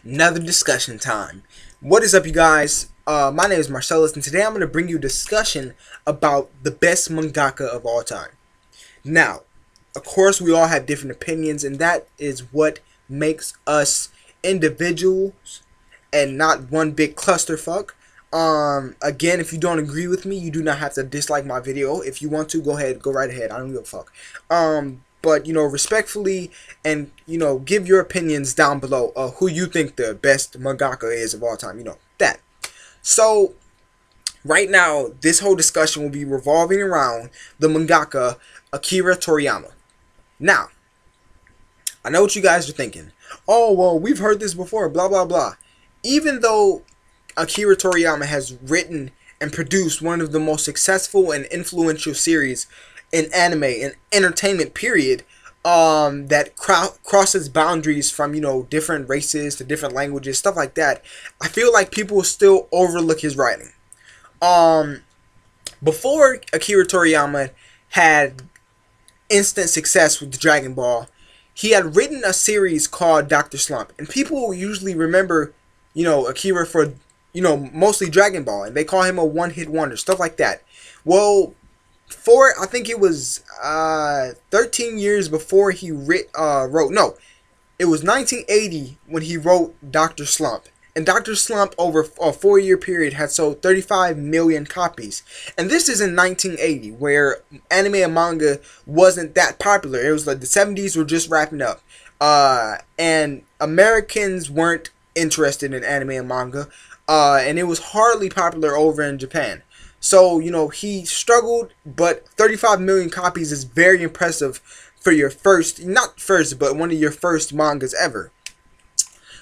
Another discussion time. What is up, you guys? My name is Marcellus, and today I'm going to bring you a discussion about the best mangaka of all time. Now, of course, we all have different opinions, and that is what makes us individuals and not one big clusterfuck. Again, if you don't agree with me, you do not have to dislike my video. If you want to, go ahead, go right ahead. I don't give a fuck. But, respectfully, and, give your opinions down below who you think the best mangaka is of all time. That. So, right now, this whole discussion will be revolving around the mangaka Akira Toriyama. Now, I know what you guys are thinking. Oh, well, we've heard this before, blah, blah, blah. Even though Akira Toriyama has written and produced one of the most successful and influential series in anime and entertainment period, that crosses boundaries from different races to different languages, stuff like that, I feel like people still overlook his writing. Before Akira Toriyama had instant success with Dragon Ball, he had written a series called Dr. Slump, and people usually remember Akira for mostly Dragon Ball, and they call him a one-hit wonder, stuff like that. Well, I think it was 13 years before he wrote, no, it was 1980 when he wrote Dr. Slump. And Dr. Slump, over a 4-year period, had sold 35 million copies. And this is in 1980, where anime and manga wasn't that popular. It was like the 70s were just wrapping up. And Americans weren't interested in anime and manga. And it was hardly popular over in Japan. So, he struggled, but 35 million copies is very impressive for your first, not first, but one of your first mangas ever.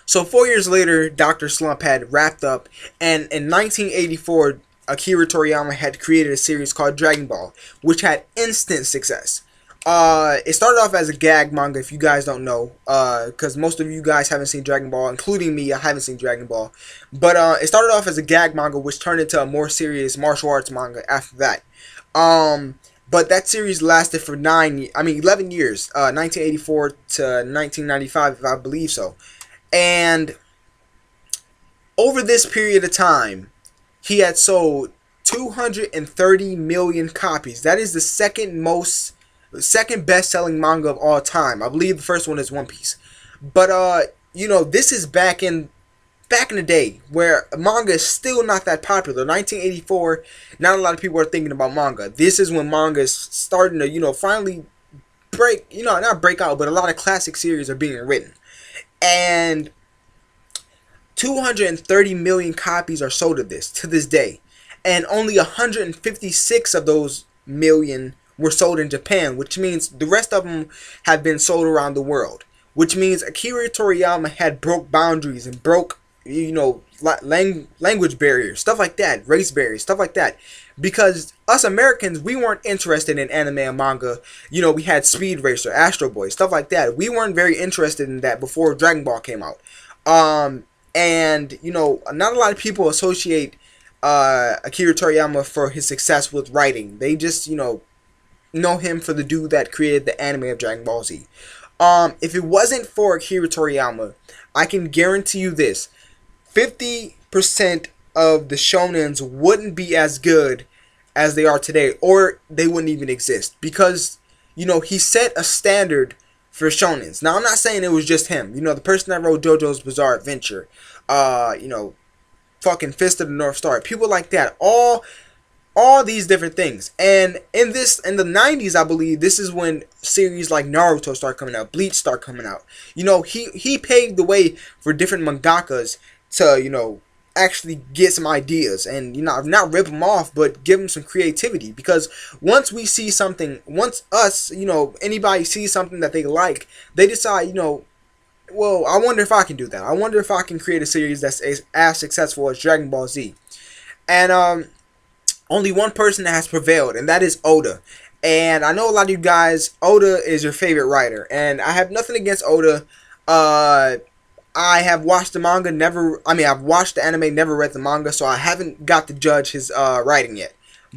So 4 years later, Dr. Slump had wrapped up, and in 1984, Akira Toriyama had created a series called Dragon Ball, which had instant success. It started off as a gag manga, if you guys don't know, because most of you guys haven't seen Dragon Ball, including me. I haven't seen Dragon Ball, but it started off as a gag manga, which turned into a more serious martial arts manga after that. But that series lasted for 11 years, 1984 to 1995, if I believe so. And over this period of time, he had sold 230 million copies. That is the second best-selling manga of all time. I believe the first one is One Piece. But this is back in the day where manga is still not that popular. 1984, not a lot of people are thinking about manga. This is when manga is starting to finally break, not break out, but a lot of classic series are being written. And 230 million copies are sold of this to this day. And only 156 of those million were sold in Japan, which means the rest of them have been sold around the world. Which means Akira Toriyama had broke boundaries and broke, language barriers, stuff like that, race barriers, stuff like that. Because us Americans, we weren't interested in anime and manga. We had Speed Racer, Astro Boy, stuff like that. We weren't very interested in that before Dragon Ball came out. And not a lot of people associate Akira Toriyama for his success with writing. They just, know him for the dude that created the anime of Dragon Ball Z. If it wasn't for Akira Toriyama, I can guarantee you this: 50% of the shonens wouldn't be as good as they are today, or they wouldn't even exist, because he set a standard for shonens. Now, I'm not saying it was just him. The person that wrote JoJo's Bizarre Adventure, fucking Fist of the North Star, people like that, all these different things. And in the 90s, I believe, this is when series like Naruto start coming out, Bleach start coming out. He paved the way for different mangakas to, actually get some ideas and, not rip them off, but give them some creativity. Because once we see something, once us, anybody sees something that they like, they decide, well, I wonder if I can do that. I wonder if I can create a series that's as successful as Dragon Ball Z. And, only one person that has prevailed, and that is Oda. And I know a lot of you guys, Oda is your favorite writer, and I have nothing against Oda. I have watched the manga, I've watched the anime, never read the manga, so I haven't got to judge his writing yet.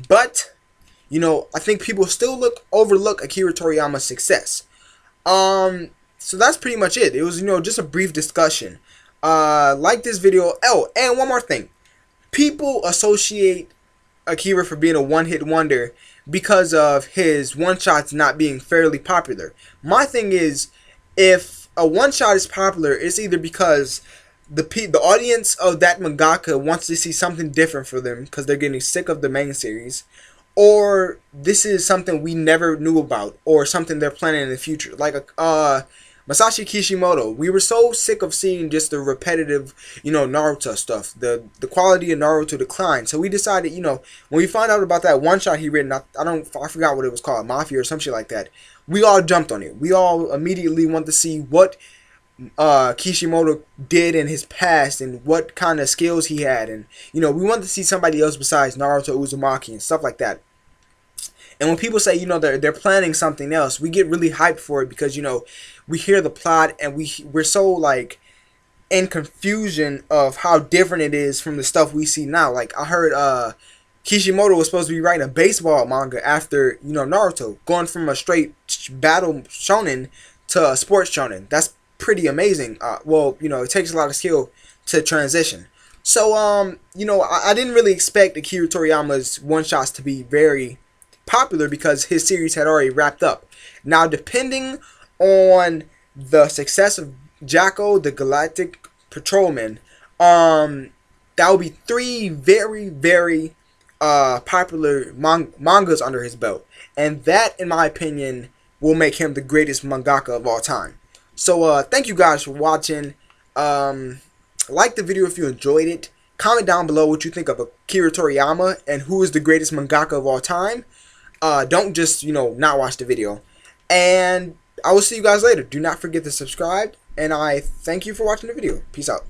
But, I think people still overlook Akira Toriyama's success. so that's pretty much it. It was, just a brief discussion. Like this video. Oh, and one more thing. People associate Akira for being a one-hit wonder because of his one-shots not being fairly popular. My thing is, if a one-shot is popular, it's either because the audience of that mangaka wants to see something different for them because they're getting sick of the main series, or this is something we never knew about, or something they're planning in the future. Like Masashi Kishimoto, we were so sick of seeing just the repetitive, Naruto stuff. The quality of Naruto declined. So we decided, when we found out about that one shot he written, I forgot what it was called, Mafia or some shit like that. We all jumped on it. We all immediately want to see what Kishimoto did in his past and what kind of skills he had, and we wanted to see somebody else besides Naruto Uzumaki and stuff like that. And when people say, they're planning something else, we get really hyped for it because, we hear the plot and we're so, like, in confusion of how different it is from the stuff we see now. Like, I heard Kishimoto was supposed to be writing a baseball manga after, Naruto, going from a straight battle shonen to a sports shonen. That's pretty amazing. Well, it takes a lot of skill to transition. So, I didn't really expect Akira Toriyama's one-shots to be very popular because his series had already wrapped up. Now, depending on the success of Jacko, the Galactic Patrolman, that will be 3 very, very popular mangas under his belt. And that, in my opinion, will make him the greatest mangaka of all time. So, thank you guys for watching. Like the video if you enjoyed it. Comment down below what you think of Akira Toriyama and who is the greatest mangaka of all time. Don't just, not watch the video. And I will see you guys later. Do not forget to subscribe. And I thank you for watching the video. Peace out.